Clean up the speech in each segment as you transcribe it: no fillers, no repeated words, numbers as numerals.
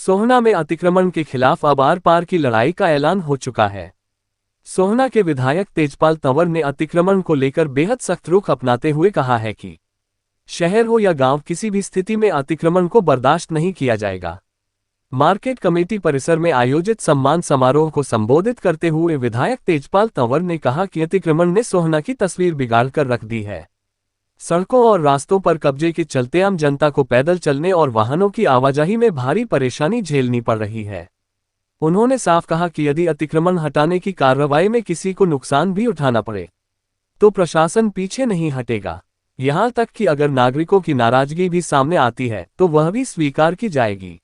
सोहना में अतिक्रमण के खिलाफ अब आर पार की लड़ाई का ऐलान हो चुका है। सोहना के विधायक तेजपाल तंवर ने अतिक्रमण को लेकर बेहद सख्त रुख अपनाते हुए कहा है कि शहर हो या गांव, किसी भी स्थिति में अतिक्रमण को बर्दाश्त नहीं किया जाएगा। मार्केट कमेटी परिसर में आयोजित सम्मान समारोह को संबोधित करते हुए विधायक तेजपाल तंवर ने कहा कि अतिक्रमण ने सोहना की तस्वीर बिगाड़ कर रख दी है। सड़कों और रास्तों पर कब्जे के चलते आम जनता को पैदल चलने और वाहनों की आवाजाही में भारी परेशानी झेलनी पड़ रही है। उन्होंने साफ कहा कि यदि अतिक्रमण हटाने की कार्रवाई में किसी को नुकसान भी उठाना पड़े तो प्रशासन पीछे नहीं हटेगा। यहां तक कि अगर नागरिकों की नाराजगी भी सामने आती है तो वह भी स्वीकार की जाएगी।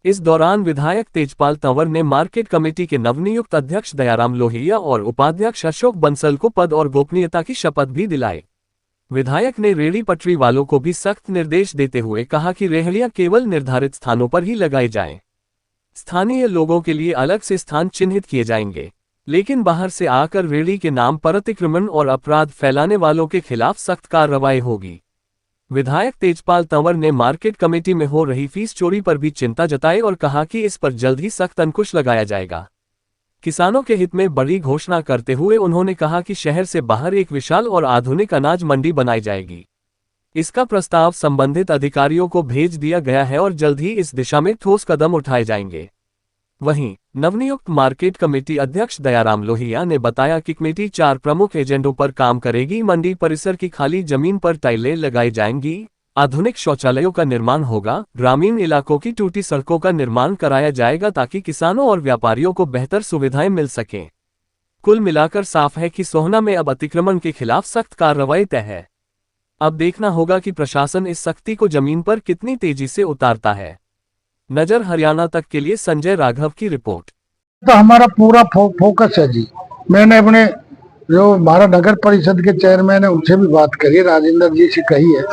इस दौरान विधायक तेजपाल तंवर ने मार्केट कमेटी के नवनियुक्त अध्यक्ष दयाराम लोहिया और उपाध्यक्ष अशोक बंसल को पद और गोपनीयता की शपथ भी दिलाई। विधायक ने रेहड़ी पटरी वालों को भी सख्त निर्देश देते हुए कहा कि रेहड़ियां केवल निर्धारित स्थानों पर ही लगाई जाएं। स्थानीय लोगों के लिए अलग से स्थान चिन्हित किए जाएंगे, लेकिन बाहर से आकर रेहड़ी के नाम पर अतिक्रमण और अपराध फैलाने वालों के खिलाफ सख्त कार्रवाई होगी। विधायक तेजपाल तंवर ने मार्केट कमेटी में हो रही फीस चोरी पर भी चिंता जताई और कहा कि इस पर जल्द ही सख्त अंकुश लगाया जाएगा। किसानों के हित में बड़ी घोषणा करते हुए उन्होंने कहा कि शहर से बाहर एक विशाल और आधुनिक अनाज मंडी बनाई जाएगी। इसका प्रस्ताव संबंधित अधिकारियों को भेज दिया गया है और जल्द ही इस दिशा में ठोस कदम उठाए जाएंगे। वहीं नवनियुक्त मार्केट कमेटी अध्यक्ष दयाराम लोहिया ने बताया कि कमेटी 4 प्रमुख एजेंडों पर काम करेगी। मंडी परिसर की खाली जमीन पर टाइलें लगाई जाएंगी, आधुनिक शौचालयों का निर्माण होगा, ग्रामीण इलाकों की टूटी सड़कों का निर्माण कराया जाएगा ताकि किसानों और व्यापारियों को बेहतर सुविधाएं मिल सकें। कुल मिलाकर साफ है कि सोहना में अब अतिक्रमण के खिलाफ सख्त कार्रवाई तय है। अब देखना होगा कि प्रशासन इस सख्ती को जमीन पर कितनी तेजी से उतारता है। नजर हरियाणा तक के लिए संजय राघव की रिपोर्ट। तो हमारा पूरा फोकस है जी। मैंने अपने जो हमारा नगर परिषद के चेयरमैन है उनसे भी बात करी है, राजेंद्र जी से कही है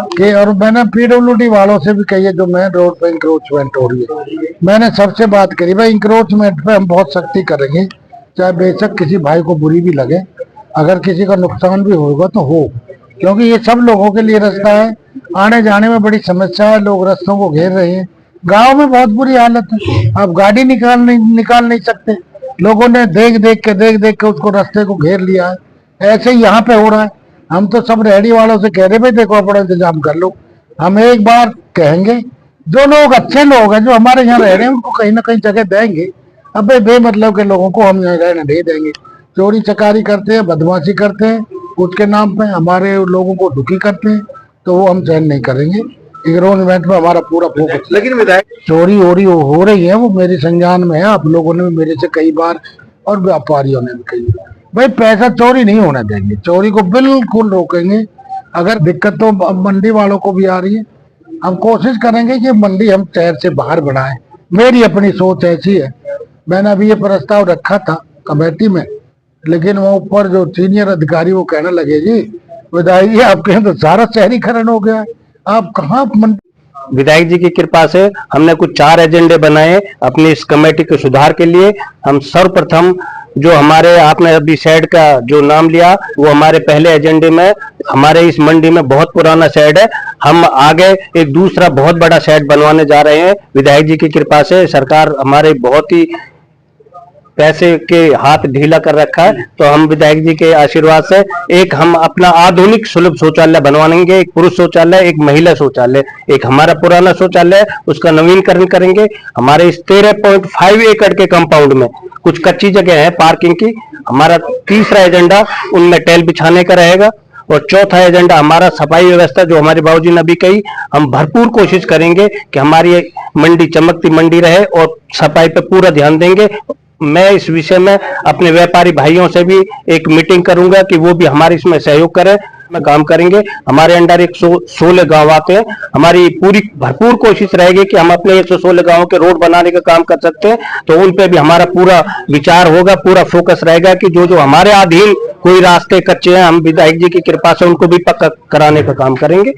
कि, और मैंने पीडब्ल्यूडी वालों से भी कही है जो मेन रोड पे इंक्रोचमेंट हो रही है, मैंने सबसे बात करी। भाई इंक्रोचमेंट पे हम बहुत सख्ती करेंगे, चाहे बेशक किसी भाई को बुरी भी लगे, अगर किसी का नुकसान भी होगा तो हो, क्योंकि ये सब लोगों के लिए रास्ता है। आने जाने में बड़ी समस्या है, लोग रास्तों को घेर रहे हैं। गांव में बहुत बुरी हालत है, आप गाड़ी निकाल नहीं सकते। लोगों ने देख देख के उसको रास्ते को घेर लिया है। ऐसे ही यहाँ पे हो रहा है। हम तो सब रेहड़ी वालों से कह रहे भाई देखो अपना इंतजाम कर लो। हम एक बार कहेंगे, जो लोग अच्छे लोग हैं जो हमारे यहाँ रह रहे हैं उनको कहीं ना कहीं जगह देंगे। अब बेमतलब के लोगों को हम यहाँ रहने नहीं देंगे। चोरी चकारी करते हैं, बदमाशी करते हैं, उसके नाम पे हमारे लोगों को दुखी करते हैं, तो वो हम सहन नहीं करेंगे। इंक्रोचमेंट में हमारा पूरा फोकस। लेकिन विधायक चोरी हो रही है, वो मेरे संज्ञान में है। आप लोगों ने भी मेरे से कई बार और व्यापारियों ने भी कई बार, भाई पैसा चोरी नहीं होने देंगे, चोरी को बिल्कुल रोकेंगे। अगर दिक्कत तो मंडी वालों को भी आ रही है, हम कोशिश करेंगे कि मंडी हम शहर से बाहर बढ़ाएं। मेरी अपनी सोच ऐसी है। मैंने अभी ये प्रस्ताव रखा था कमेटी में, लेकिन वो ऊपर जो सीनियर अधिकारी वो कहने लगे जी विधायक जी आपके यहाँ तो सारा शहरीकरण हो गया है, आप कहाँ। विधायक जी की कृपा से हमने कुछ 4 एजेंडे बनाए अपनी इस कमेटी के सुधार के लिए। हम सर्वप्रथम जो हमारे आपने अभी शेड का जो नाम लिया वो हमारे पहले एजेंडे में, हमारे इस मंडी में बहुत पुराना शेड है। हम आगे एक दूसरा बहुत बड़ा शेड बनवाने जा रहे हैं। विधायक जी की कृपा से सरकार हमारे बहुत ही पैसे के हाथ ढीला कर रखा है, तो हम विधायक जी के आशीर्वाद से एक हम अपना आधुनिक सुलभ शौचालय बनवाएंगे। एक पुरुष शौचालय, एक महिला शौचालय। एक हमारा पुराना शौचालय उसका नवीनीकरण करेंगे। हमारे इस 13.5 एकड़ के कंपाउंड में कुछ कच्ची जगह है पार्किंग की। हमारा तीसरा एजेंडा उनमें टाइल बिछाने का रहेगा। और चौथा एजेंडा हमारा सफाई व्यवस्था, जो हमारे बाबूजी ने अभी कही, हम भरपूर कोशिश करेंगे कि हमारी मंडी चमकती मंडी रहे और सफाई पे पूरा ध्यान देंगे। मैं इस विषय में अपने व्यापारी भाइयों से भी एक मीटिंग करूंगा कि वो भी हमारे इसमें सहयोग करें, में काम करेंगे। हमारे अंडर 116 गांव आते हैं। हमारी पूरी भरपूर कोशिश रहेगी कि हम अपने 116 गांवों के रोड बनाने का काम कर सकते हैं, तो उन पे भी हमारा पूरा विचार होगा, पूरा फोकस रहेगा कि जो जो हमारे अधीन कोई रास्ते कच्चे हैं, हम विधायक जी की कृपा से उनको भी पक्का कराने का काम करेंगे।